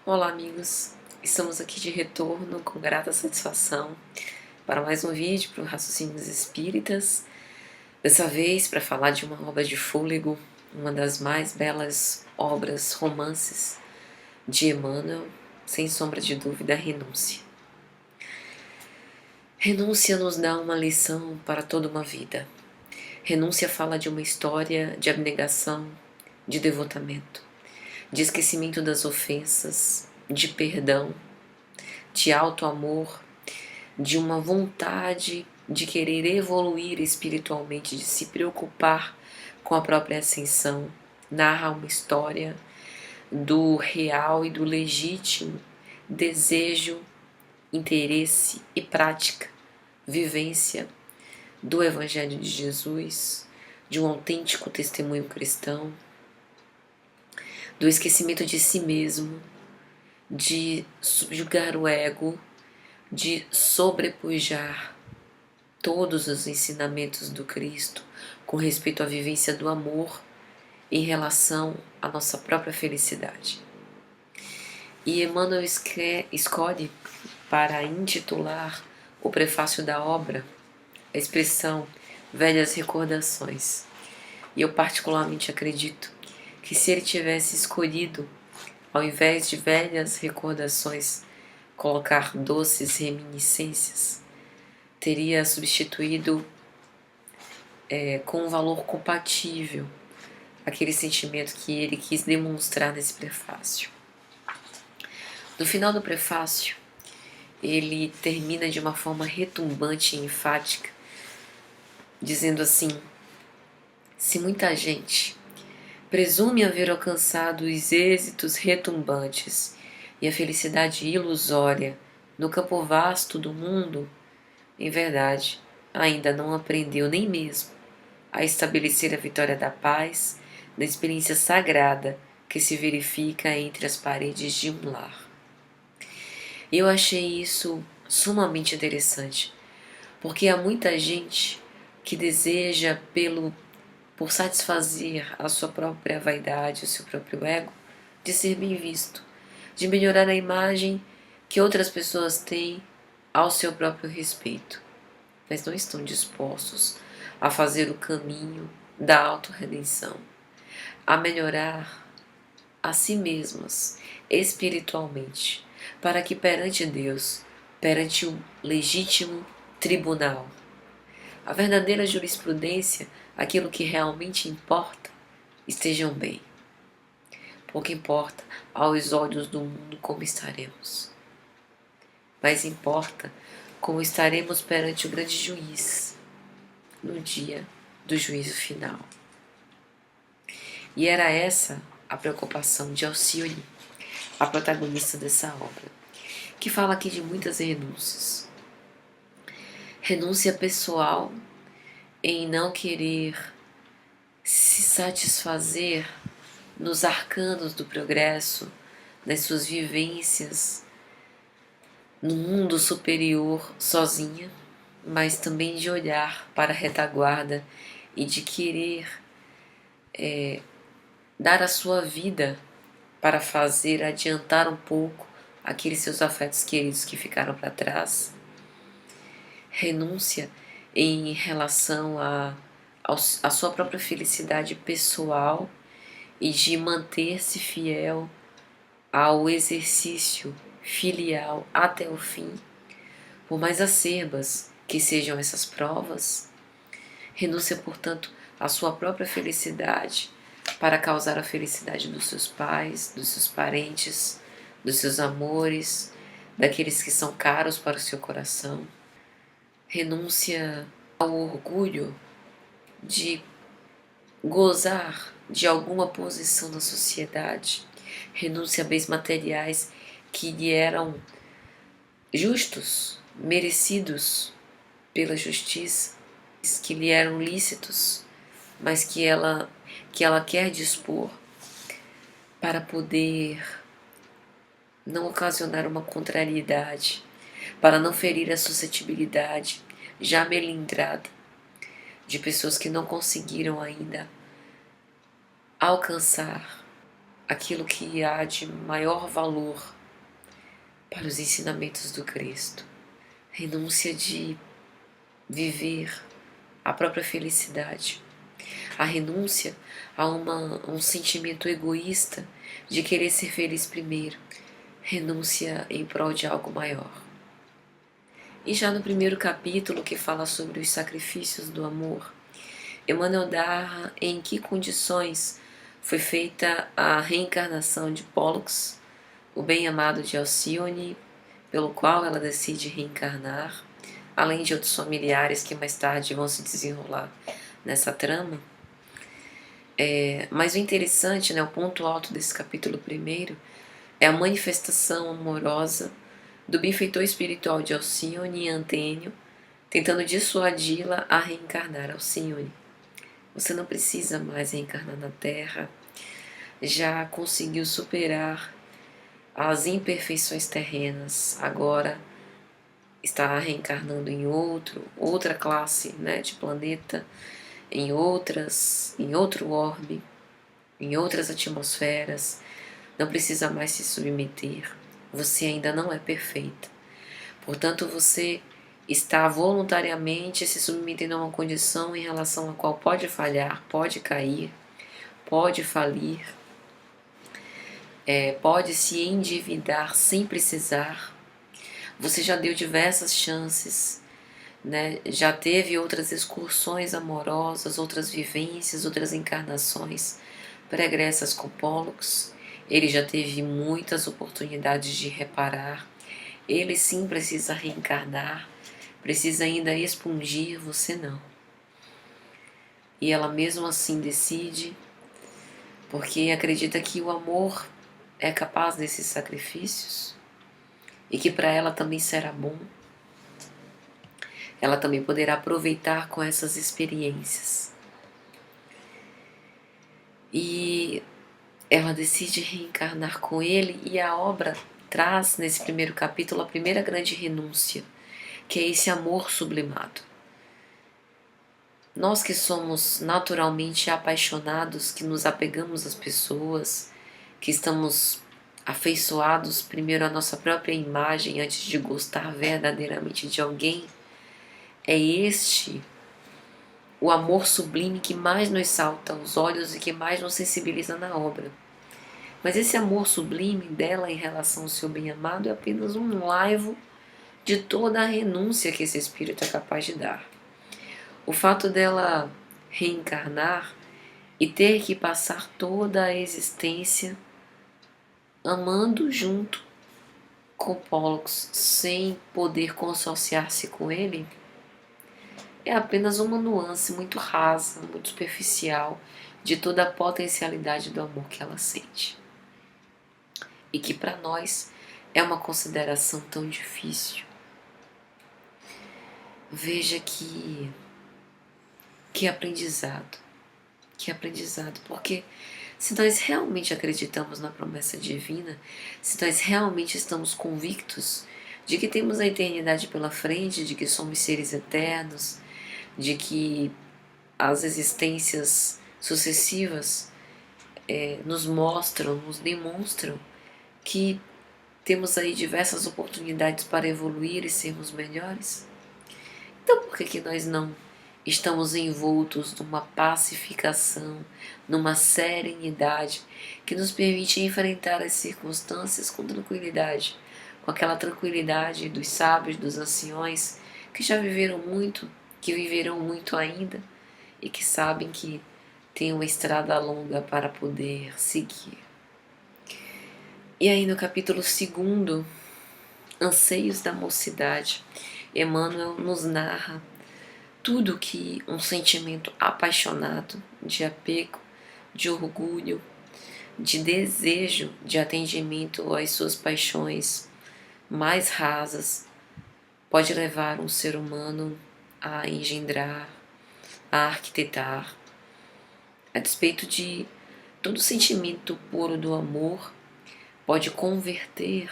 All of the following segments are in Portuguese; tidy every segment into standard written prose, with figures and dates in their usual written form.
Olá, amigos! Estamos aqui de retorno com grata satisfação para mais um vídeo para o Raciocínios Espíritas. Dessa vez para falar de uma obra de fôlego, uma das mais belas obras, romances de Emmanuel, sem sombra de dúvida, a Renúncia. Renúncia nos dá uma lição para toda uma vida. Renúncia fala de uma história de abnegação, de devotamento, de esquecimento das ofensas, de perdão, de alto-amor, de uma vontade de querer evoluir espiritualmente, de se preocupar com a própria ascensão. Narra uma história do real e do legítimo desejo, interesse e prática, vivência do Evangelho de Jesus, de um autêntico testemunho cristão, do esquecimento de si mesmo, de subjugar o ego, de sobrepujar todos os ensinamentos do Cristo com respeito à vivência do amor em relação à nossa própria felicidade. E Emmanuel escolhe para intitular o prefácio da obra a expressão velhas recordações. E eu particularmente acredito que se ele tivesse escolhido, ao invés de velhas recordações, colocar doces reminiscências, teria substituído com um valor compatível aquele sentimento que ele quis demonstrar nesse prefácio. No final do prefácio, ele termina de uma forma retumbante e enfática, dizendo assim: se muita gente presume haver alcançado os êxitos retumbantes e a felicidade ilusória no campo vasto do mundo, em verdade, ainda não aprendeu nem mesmo a estabelecer a vitória da paz na experiência sagrada que se verifica entre as paredes de um lar. Eu achei isso sumamente interessante, porque há muita gente que deseja, por satisfazer a sua própria vaidade, o seu próprio ego, de ser bem visto, de melhorar a imagem que outras pessoas têm ao seu próprio respeito, mas não estão dispostos a fazer o caminho da autorredenção, a melhorar a si mesmas espiritualmente, para que perante Deus, perante o legítimo tribunal, a verdadeira jurisprudência, aquilo que realmente importa, estejam bem. Pouco importa aos olhos do mundo como estaremos, mas importa como estaremos perante o grande juiz no dia do juízo final. E era essa a preocupação de Alcione, a protagonista dessa obra, que fala aqui de muitas renúncias. Renúncia pessoal em não querer se satisfazer nos arcanos do progresso, nas suas vivências no mundo superior sozinha, mas também de olhar para a retaguarda e de querer dar a sua vida para fazer adiantar um pouco aqueles seus afetos queridos que ficaram para trás. Renúncia em relação à sua própria felicidade pessoal e de manter-se fiel ao exercício filial até o fim, por mais acerbas que sejam essas provas. Renúncia, portanto, à sua própria felicidade para causar a felicidade dos seus pais, dos seus parentes, dos seus amores, daqueles que são caros para o seu coração. Renúncia ao orgulho de gozar de alguma posição na sociedade. Renúncia a bens materiais que lhe eram justos, merecidos pela justiça, que lhe eram lícitos, mas que ela quer dispor para poder não ocasionar uma contrariedade, para não ferir a suscetibilidade já melindrada de pessoas que não conseguiram ainda alcançar aquilo que há de maior valor para os ensinamentos do Cristo. Renúncia de viver a própria felicidade. A renúncia a um sentimento egoísta de querer ser feliz primeiro. Renúncia em prol de algo maior. E já no primeiro capítulo, que fala sobre os sacrifícios do amor, Emmanuel narra em que condições foi feita a reencarnação de Pollux, o bem-amado de Alcione, pelo qual ela decide reencarnar, além de outros familiares que mais tarde vão se desenrolar nessa trama. Mas o interessante, o ponto alto desse capítulo primeiro, é a manifestação amorosa do benfeitor espiritual de Alcione e Antênio, tentando dissuadi-la a reencarnar. Alcione, você não precisa mais reencarnar na Terra, já conseguiu superar as imperfeições terrenas, agora está reencarnando em outra classe, de planeta, em outro orbe, em outras atmosferas. Não precisa mais se submeter. Você ainda não é perfeita. Portanto, você está voluntariamente se submetendo a uma condição em relação à qual pode falhar, pode cair, pode falir, pode se endividar sem precisar. Você já deu diversas chances, já teve outras excursões amorosas, outras vivências, outras encarnações pregressas com Pollux. Ele já teve muitas oportunidades de reparar. Ele sim precisa reencarnar, precisa ainda expungir, você não. E ela mesmo assim decide, porque acredita que o amor é capaz desses sacrifícios e que para ela também será bom. Ela também poderá aproveitar com essas experiências. E ela decide reencarnar com ele, e a obra traz nesse primeiro capítulo a primeira grande renúncia, que é esse amor sublimado. Nós que somos naturalmente apaixonados, que nos apegamos às pessoas, que estamos afeiçoados primeiro à nossa própria imagem antes de gostar verdadeiramente de alguém, é este o amor sublime que mais nos salta aos olhos e que mais nos sensibiliza na obra. Mas esse amor sublime dela em relação ao seu bem-amado é apenas um laivo de toda a renúncia que esse espírito é capaz de dar. O fato dela reencarnar e ter que passar toda a existência amando junto com Pollux, sem poder consociar-se com ele, é apenas uma nuance muito rasa, muito superficial de toda a potencialidade do amor que ela sente. E que para nós é uma consideração tão difícil. Veja que aprendizado, porque se nós realmente acreditamos na promessa divina, se nós realmente estamos convictos de que temos a eternidade pela frente, de que somos seres eternos, de que as existências sucessivas nos mostram, nos demonstram que temos aí diversas oportunidades para evoluir e sermos melhores, então por que nós não estamos envoltos numa pacificação, numa serenidade que nos permite enfrentar as circunstâncias com tranquilidade, com aquela tranquilidade dos sábios, dos anciões, que já viveram muito, que viverão muito ainda e que sabem que tem uma estrada longa para poder seguir. E aí no capítulo 2, Anseios da Mocidade, Emmanuel nos narra tudo que um sentimento apaixonado de apego, de orgulho, de desejo de atendimento às suas paixões mais rasas pode levar um ser humano a engendrar, a arquitetar. A despeito de todo sentimento puro do amor, pode converter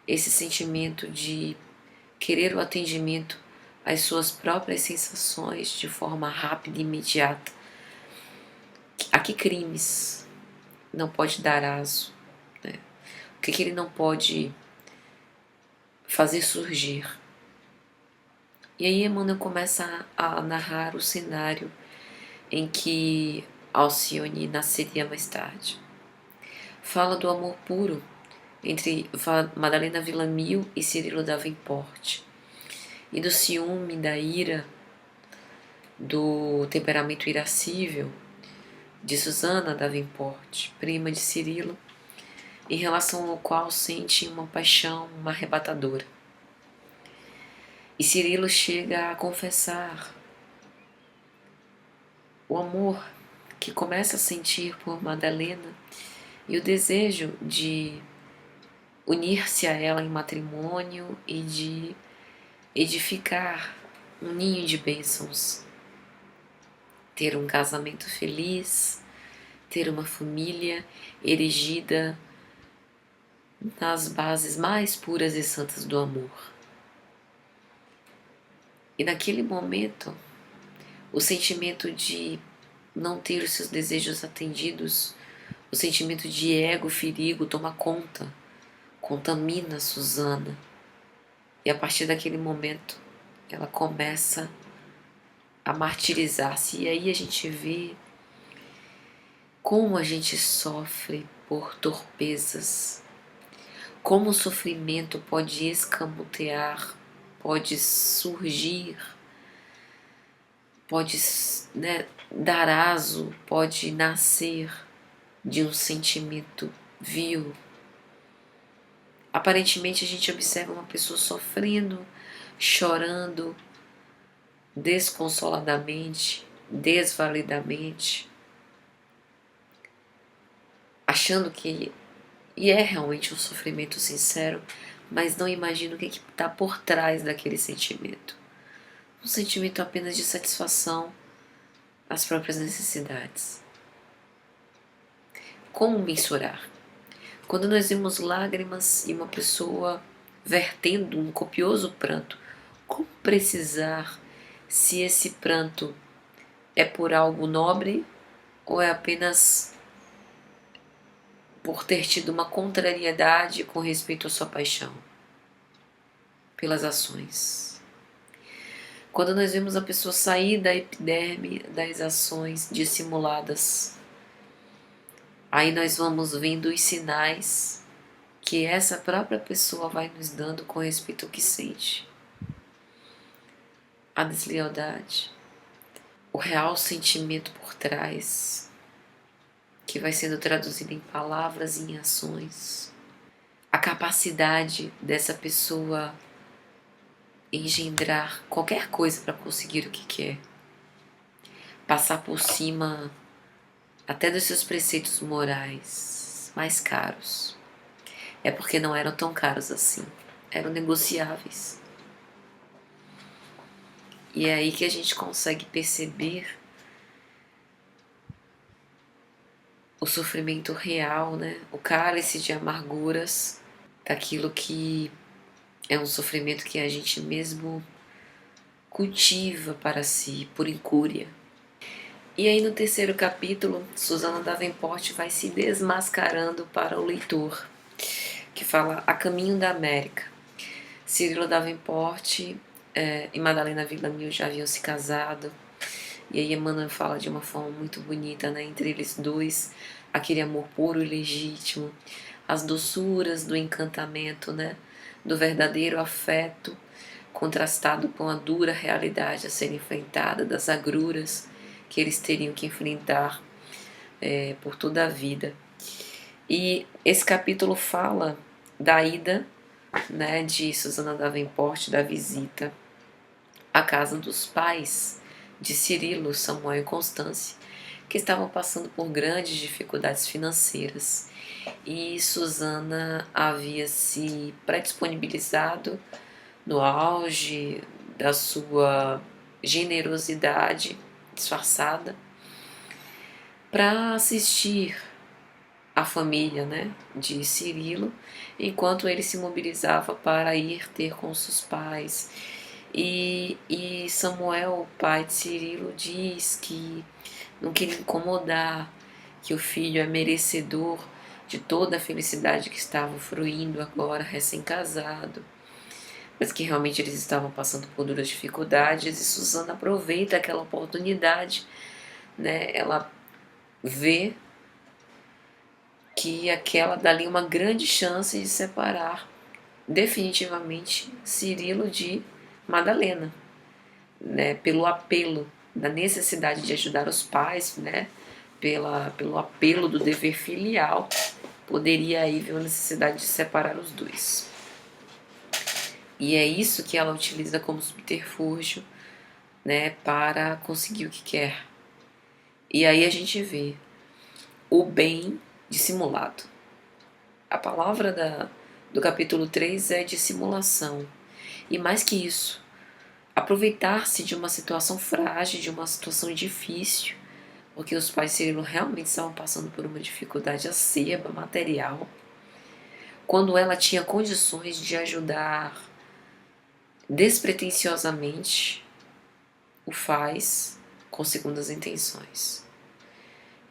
esse sentimento de querer o atendimento às suas próprias sensações de forma rápida e imediata. A que crimes não pode dar aso, né? O que ele não pode fazer surgir. E aí Emmanuel começa a narrar o cenário em que Alcione nasceria mais tarde. Fala do amor puro entre Madalena Villamil e Cirilo Davenport, e do ciúme, da ira, do temperamento irascível de Susana Davenport, prima de Cirilo, em relação ao qual sente uma paixão, uma arrebatadora. E Cirilo chega a confessar o amor que começa a sentir por Madalena e o desejo de unir-se a ela em matrimônio e de edificar um ninho de bênçãos, ter um casamento feliz, ter uma família erigida nas bases mais puras e santas do amor. E naquele momento, o sentimento de não ter os seus desejos atendidos, o sentimento de ego ferido toma conta, contamina Susana. E a partir daquele momento, ela começa a martirizar-se. E aí a gente vê como a gente sofre por torpezas, como o sofrimento pode escamotear, pode surgir, pode, né, dar aso, pode nascer de um sentimento vil. Aparentemente a gente observa uma pessoa sofrendo, chorando, desconsoladamente, desvalidamente, achando que... E é realmente um sofrimento sincero, mas não imagino o que está por trás daquele sentimento. Um sentimento apenas de satisfação às próprias necessidades. Como mensurar? Quando nós vemos lágrimas e uma pessoa vertendo um copioso pranto, como precisar se esse pranto é por algo nobre ou é apenas por ter tido uma contrariedade com respeito à sua paixão pelas ações? Quando nós vemos a pessoa sair da epiderme das ações dissimuladas, aí nós vamos vendo os sinais que essa própria pessoa vai nos dando com respeito ao que sente. A deslealdade, o real sentimento por trás, que vai sendo traduzido em palavras e em ações. A capacidade dessa pessoa engendrar qualquer coisa para conseguir o que quer. Passar por cima até dos seus preceitos morais mais caros. É porque não eram tão caros assim. Eram negociáveis. E é aí que a gente consegue perceber o sofrimento real, né? O cálice de amarguras daquilo que é um sofrimento que a gente mesmo cultiva para si, por incúria. E aí no terceiro capítulo, Susana Davenport vai se desmascarando para o leitor, que fala A Caminho da América. Cirilo Davenport e Madalena Villamil já haviam se casado, e aí Emmanuel fala de uma forma muito bonita, né, entre eles dois, aquele amor puro e legítimo, as doçuras do encantamento, né, do verdadeiro afeto, contrastado com a dura realidade a ser enfrentada, das agruras que eles teriam que enfrentar por toda a vida. E esse capítulo fala da ida, né, de Susana Davenport, da visita à casa dos pais de Cirilo, Samuel e Constância, que estavam passando por grandes dificuldades financeiras. E Susana havia se predisponibilizado no auge da sua generosidade disfarçada para assistir a família, né, de Cirilo, enquanto ele se mobilizava para ir ter com seus pais. E Samuel, o pai de Cirilo, diz que não queria incomodar, que o filho é merecedor de toda a felicidade que estava fruindo agora, recém-casado, mas que realmente eles estavam passando por duras dificuldades, e Susana aproveita aquela oportunidade, né? Ela vê que aquela dali uma grande chance de separar definitivamente Cirilo de Madalena, né? Pelo apelo da necessidade de ajudar os pais, né? Pelo apelo do dever filial, poderia aí ver a necessidade de separar os dois. E é isso que ela utiliza como subterfúgio, né, para conseguir o que quer. E aí a gente vê o bem dissimulado. A palavra do capítulo 3 é dissimulação. E mais que isso, aproveitar-se de uma situação frágil, de uma situação difícil, porque os pais Cirilo realmente estavam passando por uma dificuldade acerba, material, quando ela tinha condições de ajudar despretensiosamente, o faz com segundas intenções.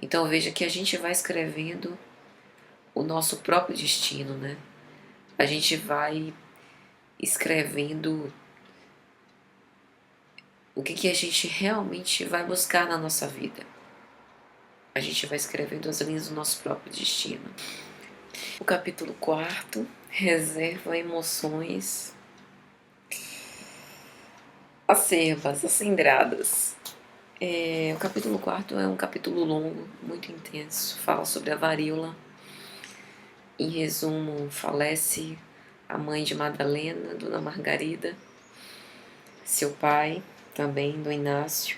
Então veja que a gente vai escrevendo o nosso próprio destino, né? A gente vai escrevendo o que a gente realmente vai buscar na nossa vida. A gente vai escrevendo as linhas do nosso próprio destino. O capítulo 4 reserva emoções acerbas, acendradas. O capítulo 4 é um capítulo longo, muito intenso, fala sobre a varíola. Em resumo, falece a mãe de Madalena, Dona Margarida, seu pai, também, Dom Inácio.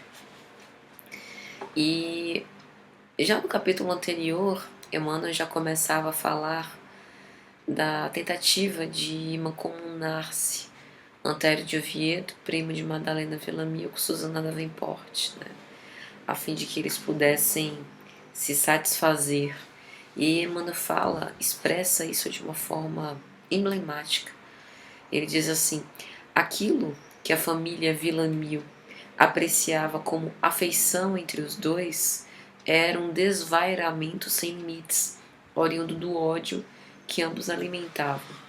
E já no capítulo anterior, Emmanuel já começava a falar da tentativa de mancomunar-se Antério de Oviedo, primo de Madalena Villamil, com Susana Davenport, né? A fim de que eles pudessem se satisfazer. E Emmanuel expressa isso de uma forma emblemática. Ele diz assim: aquilo que a família Villamil apreciava como afeição entre os dois era um desvairamento sem limites, oriundo do ódio que ambos alimentavam.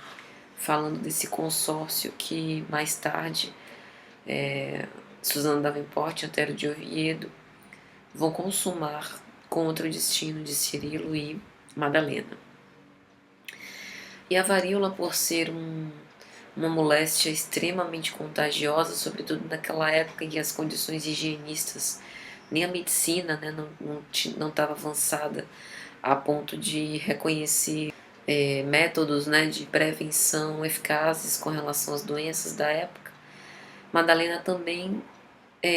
Falando desse consórcio que mais tarde Susana Davenport e Antério de Oviedo vão consumar contra o destino de Cirilo e Madalena. E a varíola, por ser uma moléstia extremamente contagiosa, sobretudo naquela época em que as condições higienistas, nem a medicina, né, não estava avançada a ponto de reconhecer métodos, né, de prevenção eficazes com relação às doenças da época. Madalena também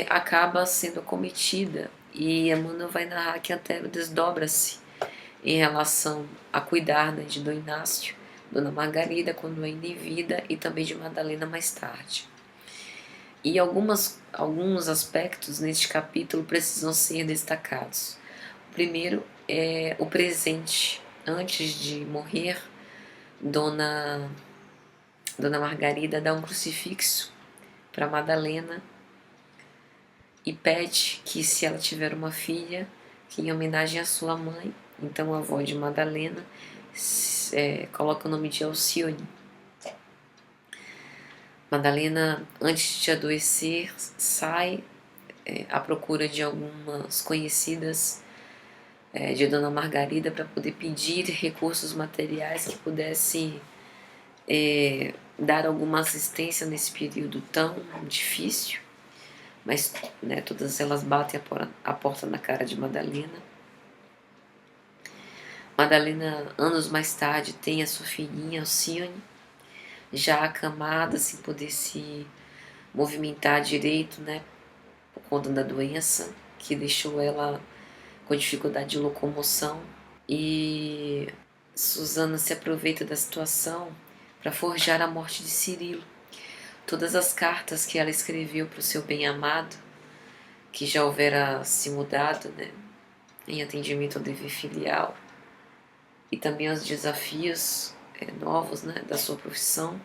acaba sendo acometida, e Emmanuel vai narrar que Antero desdobra-se em relação a cuidar, né, de Dom Inácio, Dona Margarida quando ainda em vida, e também de Madalena mais tarde. E alguns aspectos neste capítulo precisam ser destacados. O primeiro é o presente. Antes de morrer, Dona Margarida dá um crucifixo para Madalena e pede que, se ela tiver uma filha, que em homenagem à sua mãe, então a avó de Madalena, coloca o nome de Alcione. Madalena, antes de adoecer, sai à procura de algumas conhecidas de Dona Margarida para poder pedir recursos materiais que pudessem dar alguma assistência nesse período tão difícil. Mas, né, todas elas batem a porta na cara de Madalena. Madalena, anos mais tarde, tem a sua filhinha, Alcione, já acamada, sem poder se movimentar direito, né, por conta da doença, que deixou ela com dificuldade de locomoção. E Susana se aproveita da situação para forjar a morte de Cirilo. Todas as cartas que ela escreveu para o seu bem-amado, que já houvera se mudado, né, em atendimento ao dever filial, e também aos desafios novos, né, da sua profissão,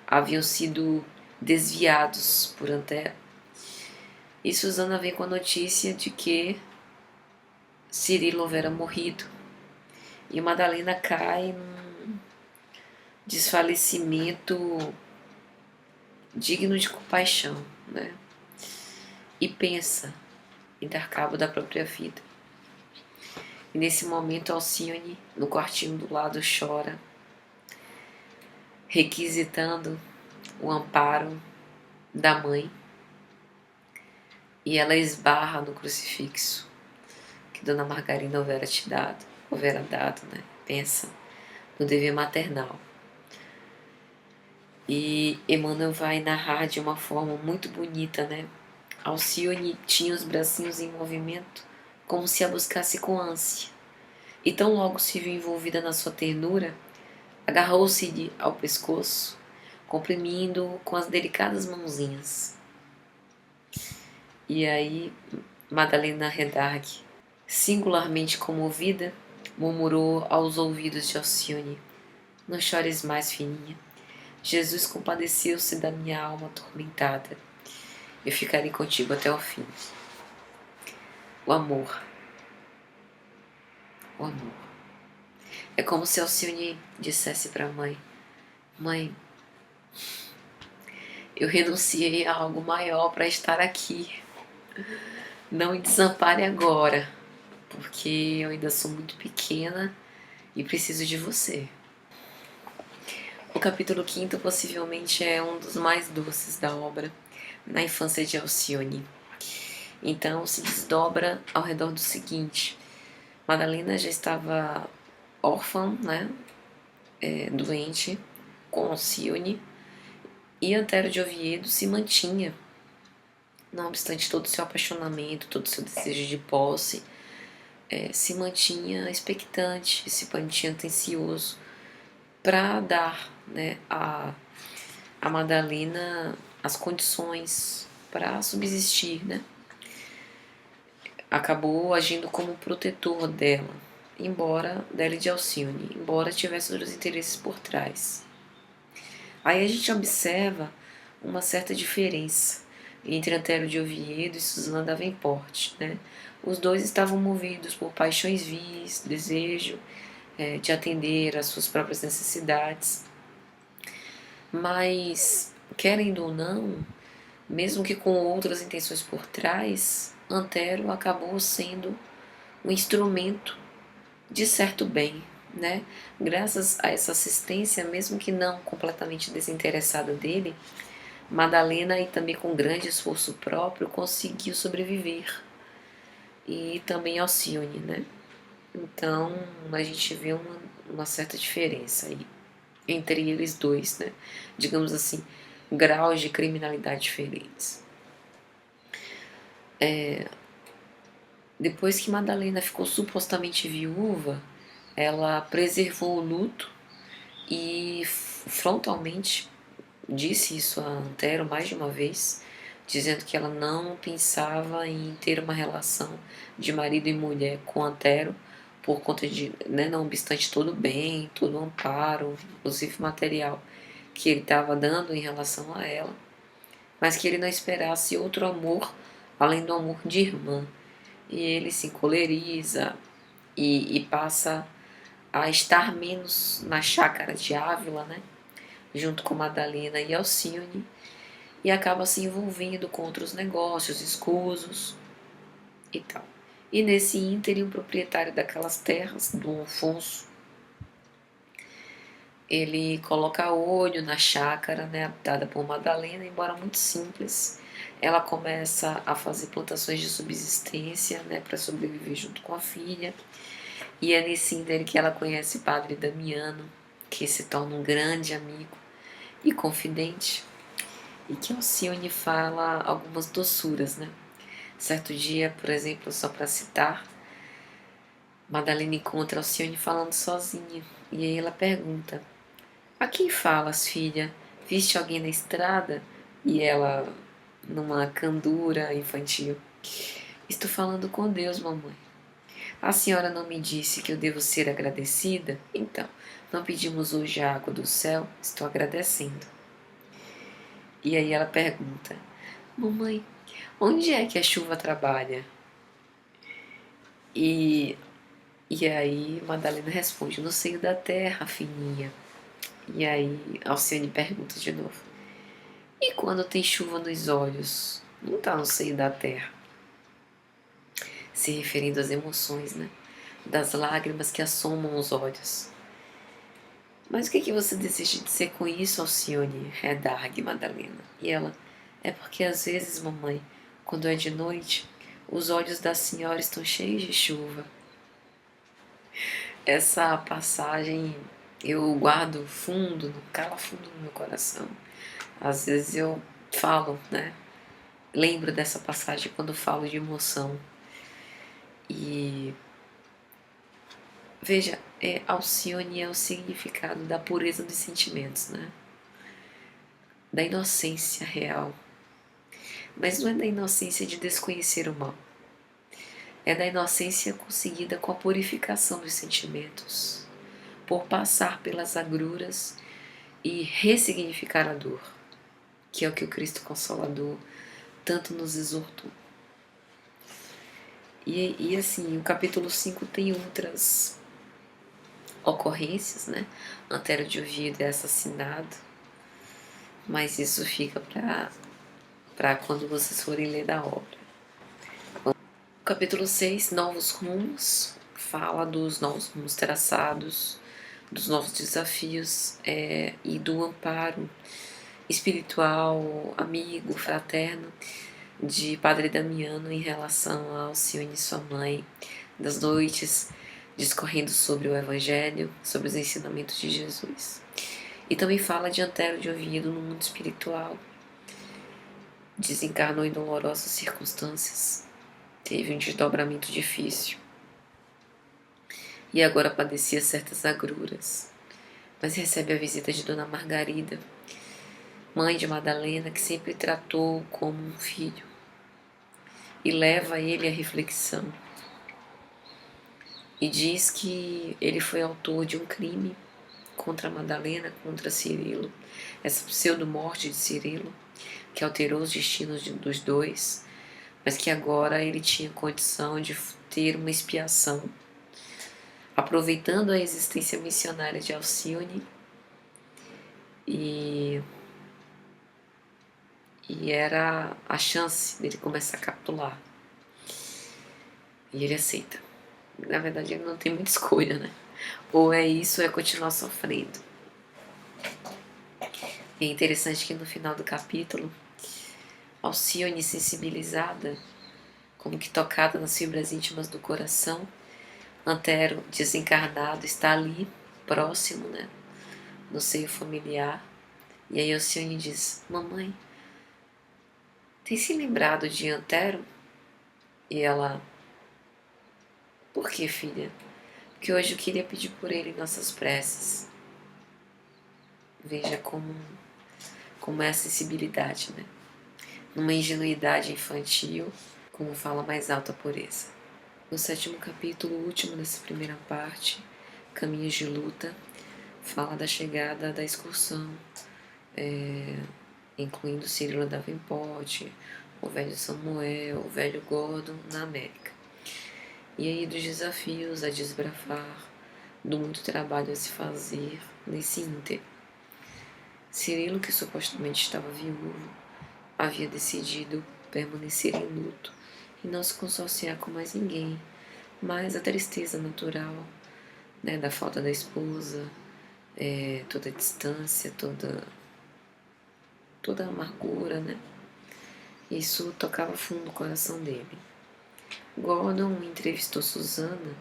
haviam sido desviados por Antero. E Susana vem com a notícia de que Cirilo houvera morrido. E Madalena cai num desfalecimento digno de compaixão, né? E pensa em dar cabo da própria vida. E nesse momento Alcione, no quartinho do lado, chora, requisitando o amparo da mãe, e ela esbarra no crucifixo que Dona Margarida houvera dado, né? Pensa no dever maternal. E Emmanuel vai narrar de uma forma muito bonita, né? Alcione tinha os bracinhos em movimento, como se a buscasse com ânsia. E tão logo se viu envolvida na sua ternura, agarrou-se-lhe ao pescoço, comprimindo-o com as delicadas mãozinhas. E aí, Madalena Redargue, singularmente comovida, murmurou aos ouvidos de Alcione: "Não chores mais, fininha. Jesus compadeceu-se da minha alma atormentada. Eu ficarei contigo até o fim." O amor. O amor. É como se Alcione dissesse para a mãe: "Mãe, eu renunciei a algo maior para estar aqui. Não me desampare agora, porque eu ainda sou muito pequena e preciso de você." O capítulo 5º possivelmente é um dos mais doces da obra, na infância de Alcione. Então se desdobra ao redor do seguinte: Madalena já estava órfã, né, doente, com Alcione, e Antero de Oviedo se mantinha, não obstante todo o seu apaixonamento, todo o seu desejo de posse, se mantinha expectante, se mantinha atencioso para dar, né, a Madalena as condições para subsistir, né? Acabou agindo como protetor dela, dela e de Alcione, embora tivesse outros interesses por trás. Aí a gente observa uma certa diferença entre Antero de Oviedo e Susana Davenport, né? Os dois estavam movidos por paixões vis, desejo de atender às suas próprias necessidades, mas, querendo ou não, mesmo que com outras intenções por trás, Antero acabou sendo um instrumento de certo bem, né? Graças a essa assistência, mesmo que não completamente desinteressada dele, Madalena, e também com grande esforço próprio, conseguiu sobreviver. E também Alcione, né? Então a gente vê uma certa diferença aí entre eles dois, né? Digamos assim, graus de criminalidade diferentes. Depois que Madalena ficou supostamente viúva, ela preservou o luto e frontalmente disse isso a Antero mais de uma vez, dizendo que ela não pensava em ter uma relação de marido e mulher com Antero, por conta de, né, não obstante todo o bem, todo o amparo, inclusive material, que ele estava dando em relação a ela, mas que ele não esperasse outro amor além do amor de irmã. E ele se encoleriza e passa a estar menos na chácara de Ávila, né, junto com Madalena e Alcione, e acaba se envolvendo com outros negócios escusos e tal. E nesse ínterim, o proprietário daquelas terras, Dom Afonso, ele coloca olho na chácara, né, habitada por Madalena, embora muito simples. Ela começa a fazer plantações de subsistência, né, para sobreviver junto com a filha. E é nesse ínterim que ela conhece o padre Damiano, que se torna um grande amigo e confidente, e que Alcione fala algumas doçuras, né? Certo dia, por exemplo, só para citar, Madalena encontra Alcione falando sozinha, e aí ela pergunta: "A quem falas, filha? Viste alguém na estrada?" E ela, numa candura infantil: "Estou falando com Deus, mamãe. A senhora não me disse que eu devo ser agradecida? Então, não pedimos hoje a água do céu? Estou agradecendo." E aí ela pergunta: "Mamãe, onde é que a chuva trabalha?" E, e aí Madalena responde, no seio da terra, fininha. E aí Alcione pergunta de novo, e quando tem chuva nos olhos? Não tá no seio da terra. Se referindo às emoções, né? Das lágrimas que assomam os olhos. Mas o que você deseja dizer com isso, Alcione? Redargue Madalena. E ela, é porque às vezes, mamãe, quando é de noite, os olhos da senhora estão cheios de chuva. Essa passagem eu guardo fundo, cala fundo no meu coração. Às vezes eu falo, né? Lembro dessa passagem quando falo de emoção. E veja, Alcione é o significado da pureza dos sentimentos, né? Da inocência real. Mas não é da inocência de desconhecer o mal. É da inocência conseguida com a purificação dos sentimentos, por passar pelas agruras e ressignificar a dor, que é o que o Cristo Consolador tanto nos exortou. E assim, o capítulo 5 tem outras ocorrências, né? Antero de Ovídio é assassinado, mas isso fica para quando vocês forem ler da obra. Bom, o capítulo 6, Novos Rumos, fala dos novos rumos traçados, dos novos desafios e do amparo espiritual, amigo, fraterno de Padre Damiano em relação a Alcione e sua mãe, das noites discorrendo sobre o Evangelho, sobre os ensinamentos de Jesus. E também fala de Antero de Ovídio no mundo espiritual. Desencarnou em dolorosas circunstâncias, teve um desdobramento difícil e agora padecia certas agruras, mas recebe a visita de Dona Margarida, mãe de Madalena, que sempre tratou como um filho, e leva ele à reflexão. E diz que ele foi autor de um crime contra Madalena, contra Cirilo, essa pseudo-morte de Cirilo, que alterou os destinos dos dois, mas que agora ele tinha condição de ter uma expiação, aproveitando a existência missionária de Alcione, e era a chance dele começar a capitular. E ele aceita. Na verdade, ele não tem muita escolha, né? Ou é isso, ou é continuar sofrendo. E é interessante que no final do capítulo, Alcione, sensibilizada, como que tocada nas fibras íntimas do coração, Antero, desencarnado, está ali, próximo, né? No seio familiar. E aí Alcione diz, mamãe, tem se lembrado de Antero? E ela, por que, filha? Porque hoje eu queria pedir por ele em nossas preces. Veja como é a sensibilidade, né? Numa ingenuidade infantil, como fala mais alta pureza. No 7º capítulo, último dessa primeira parte, Caminhos de Luta, fala da chegada da excursão, incluindo Cirilo Davenport, o velho Samuel, o velho Gordon na América. E aí dos desafios a desbravar, do muito trabalho a se fazer nesse ínter. Cirilo, que supostamente estava viúvo, havia decidido permanecer em luto e não se consorciar com mais ninguém, mas a tristeza natural, né, da falta da esposa, toda a distância, toda a amargura, né? Isso tocava fundo o coração dele. Gordon entrevistou Susana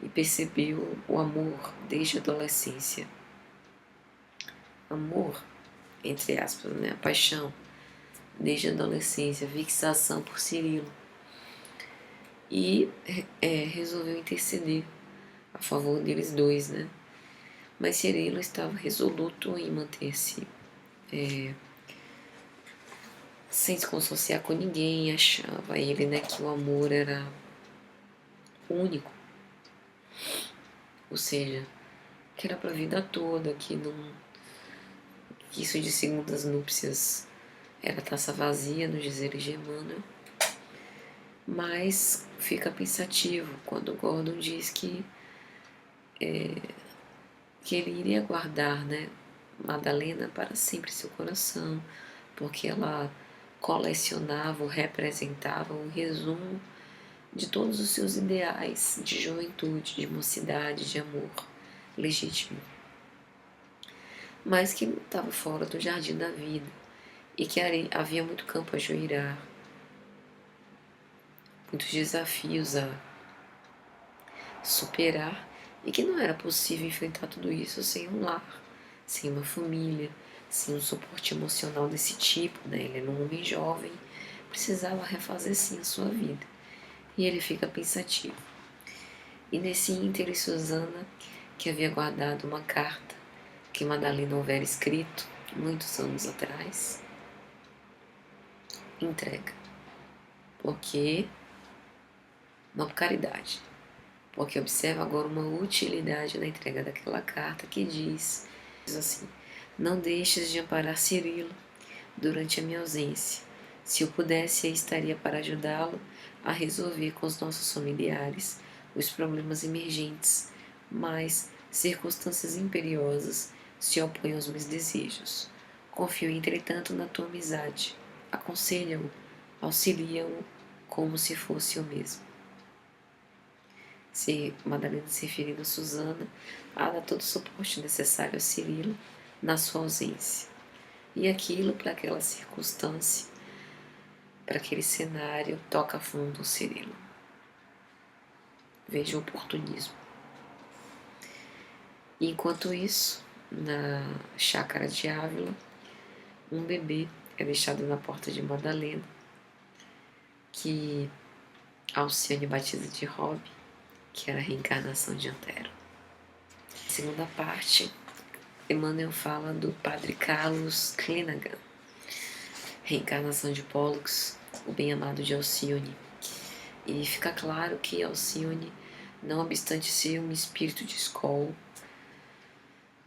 e percebeu o amor desde a adolescência. Amor, entre aspas, né? A paixão desde a adolescência, a fixação por Cirilo. E resolveu interceder a favor deles dois, né? Mas Cirilo estava resoluto em manter-se sem se consociar com ninguém, achava ele, né, que o amor era único, ou seja, que era para a vida toda, que isso de segundas núpcias era taça vazia, no dizer de Emmanuel. mas fica pensativo quando Gordon diz que ele iria guardar, né, Madalena para sempre em seu coração, porque ela colecionava ou representava um resumo de todos os seus ideais de juventude, de mocidade, de amor legítimo, mas que estava fora do jardim da vida e que havia muito campo a joirar, muitos desafios a superar e que não era possível enfrentar tudo isso sem um lar, sem uma família, sem um suporte emocional desse tipo, né? Ele era um homem jovem, precisava refazer sim a sua vida. E ele fica pensativo. E nesse ínterim, Susana, que havia guardado uma carta que Madalena houvera escrito muitos anos atrás, entrega. Porque, não por caridade, porque observa agora uma utilidade na entrega daquela carta que diz assim: não deixes de amparar Cirilo durante a minha ausência. Se eu pudesse, eu estaria para ajudá-lo a resolver com os nossos familiares os problemas emergentes, mas circunstâncias imperiosas se opõem aos meus desejos. Confio, entretanto, na tua amizade. Aconselha-o, auxilia-o como se fosse eu mesmo. Se Madalena se referindo a Susana, dá todo o suporte necessário a Cirilo na sua ausência. E aquilo, para aquela circunstância, para aquele cenário, toca a fundo o Cirilo. Veja o oportunismo. E enquanto isso, na chácara de Ávila, um bebê é deixado na porta de Madalena, que Alcione batiza de Rob, que era a reencarnação de Antero. Segunda parte, Emmanuel fala do padre Carlos Clenaghan, reencarnação de Pollux, o bem-amado de Alcione. E fica claro que Alcione, não obstante ser um espírito de escola,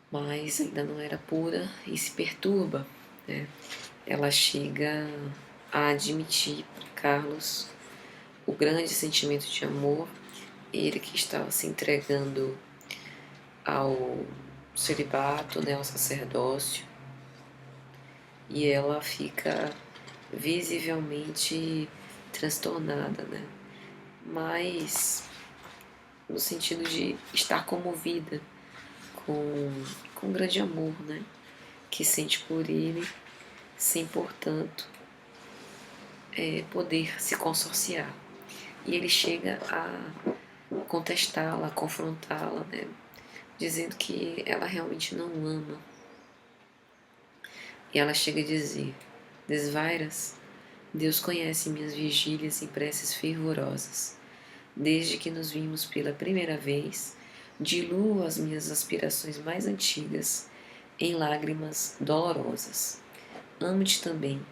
mas ainda não era pura e se perturba, né? Ela chega a admitir para Carlos o grande sentimento de amor, ele que estava se entregando ao celibato, né, ao sacerdócio, e ela fica visivelmente transtornada, né? Mas no sentido de estar comovida com grande amor, né? Que sente por ele, sem, portanto, poder se consorciar. E ele chega a contestá-la, a confrontá-la, né? Dizendo que ela realmente não o ama. E ela chega a dizer: Desvairas, Deus conhece minhas vigílias e preces fervorosas. Desde que nos vimos pela primeira vez, diluo as minhas aspirações mais antigas em lágrimas dolorosas. Amo-te também,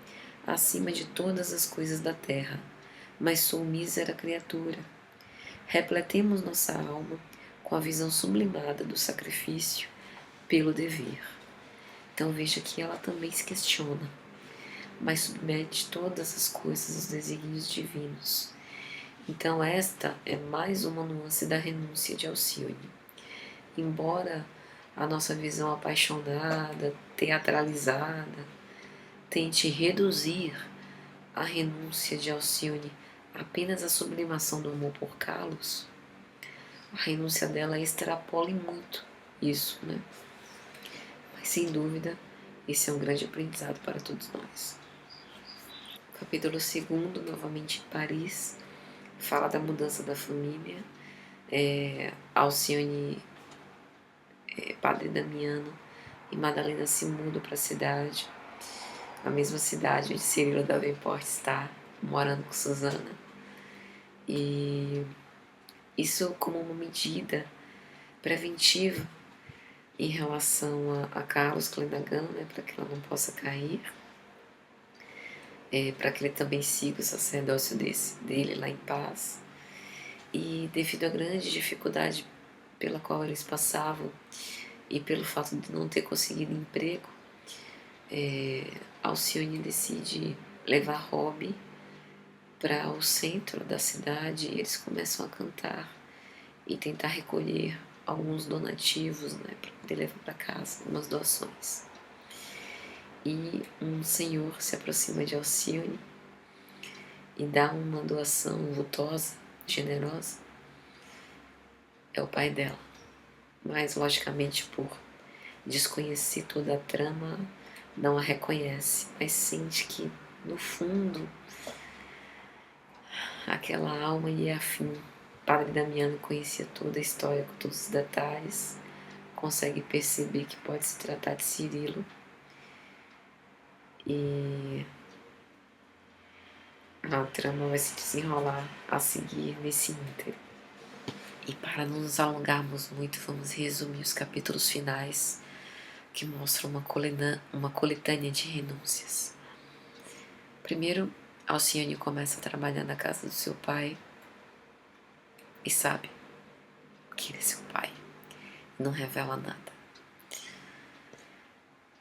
acima de todas as coisas da terra, mas sou mísera criatura. Repletemos nossa alma com a visão sublimada do sacrifício pelo dever. Então veja que ela também se questiona, mas submete todas as coisas aos desígnios divinos. Então esta é mais uma nuance da renúncia de Alcione. Embora a nossa visão apaixonada, teatralizada, tente reduzir a renúncia de Alcione apenas à sublimação do amor por Carlos, a renúncia dela extrapola muito isso, né? Mas sem dúvida, esse é um grande aprendizado para todos nós. Capítulo 2, novamente em Paris, fala da mudança da família. Alcione, Padre Damiano e Madalena se mudam para a cidade, a mesma cidade onde Cirilo Davenport está, morando com Susana. E isso como uma medida preventiva em relação a Carlos Clenaghan, né, para que ela não possa cair, para que ele também siga o sacerdócio dele lá em paz. E devido à grande dificuldade pela qual eles passavam e pelo fato de não ter conseguido emprego, Alcione decide levar Rob para o centro da cidade e eles começam a cantar e tentar recolher alguns donativos, né, para poder levar para casa, umas doações. E um senhor se aproxima de Alcione e dá uma doação vultosa, generosa. É o pai dela, mas logicamente por desconhecer toda a trama, não a reconhece, mas sente que no fundo aquela alma lhe é afim. Padre Damiano conhecia toda a história com todos os detalhes, consegue perceber que pode se tratar de Cirilo e a trama vai se desenrolar a seguir nesse ínterim. E para não nos alongarmos muito, vamos resumir os capítulos finais que mostram uma coletânea de renúncias. Primeiro, Alcione começa a trabalhar na casa do seu pai e sabe que ele é seu pai. Não revela nada.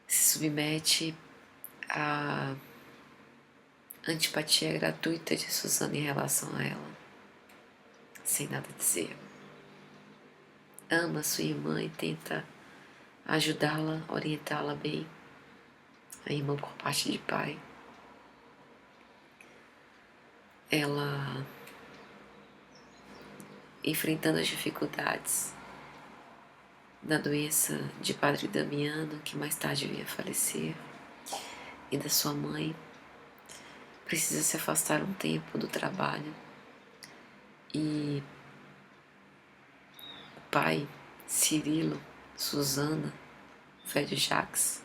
Se submete à antipatia gratuita de Suzana em relação a ela, sem nada dizer. Ama sua irmã e tenta ajudá-la, orientá-la bem. A irmã por parte de pai. Ela, enfrentando as dificuldades da doença de Padre Damiano, que mais tarde vinha a falecer, e da sua mãe, precisa se afastar um tempo do trabalho. E o pai, Cirilo, Suzana, o velho Jacques,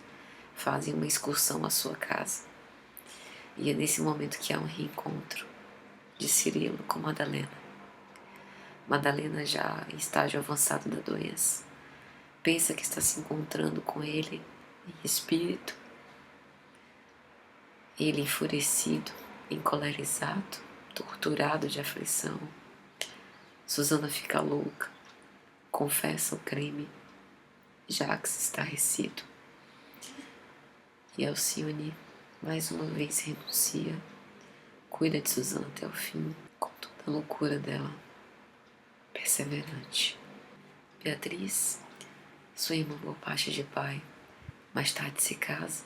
fazem uma excursão à sua casa. E é nesse momento que há um reencontro de Cirilo com Madalena. Madalena já em estágio avançado da doença. Pensa que está se encontrando com ele em espírito. Ele enfurecido, encolerizado, torturado de aflição. Suzana fica louca, confessa o crime. Jacques estarrecido. E Alcione mais uma vez renuncia, cuida de Suzana até o fim, com toda a loucura dela, perseverante. Beatriz, sua irmã por parte de pai, mais tarde se casa.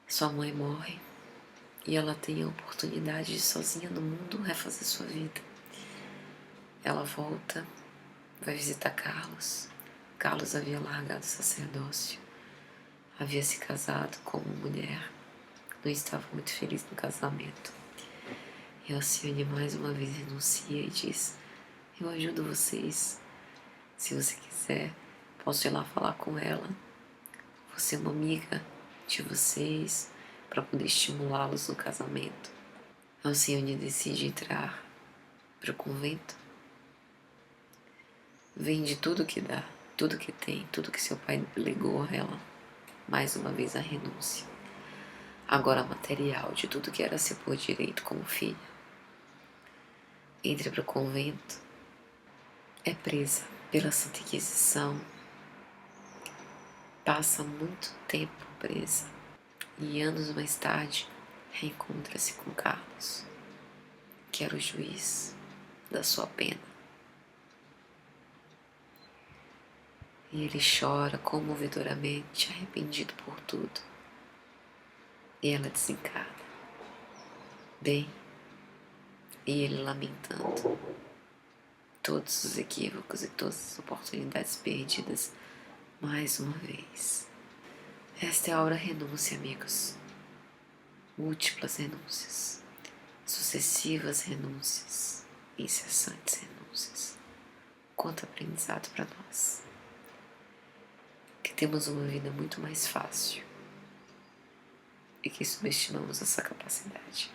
Sua mãe morre e ela tem a oportunidade de sozinha no mundo refazer sua vida. Ela volta, vai visitar Carlos. Carlos havia largado o sacerdócio, havia se casado com uma mulher, não estava muito feliz no casamento. E Alcione mais uma vez renuncia e diz: eu ajudo vocês, se você quiser, posso ir lá falar com ela, vou ser uma amiga de vocês para poder estimulá-los no casamento. Alcione decide entrar para o convento, vende tudo que dá, tudo que tem, tudo que seu pai legou a ela, mais uma vez a renúncia, agora material de tudo que era seu por direito como filha. Entra para o convento, é presa pela Santa Inquisição, passa muito tempo presa e anos mais tarde reencontra-se com Carlos, que era o juiz da sua pena. E ele chora comovedoramente, arrependido por tudo. E ela desencarna. Bem, e ele lamentando todos os equívocos e todas as oportunidades perdidas mais uma vez. Esta é a hora renúncia, amigos. Múltiplas renúncias, sucessivas renúncias, incessantes renúncias. Quanto aprendizado para nós. Que temos uma vida muito mais fácil e que subestimamos essa capacidade.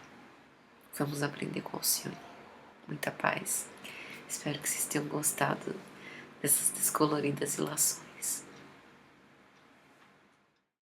Vamos aprender com Alcione. Muita paz. Espero que vocês tenham gostado dessas descoloridas ilações.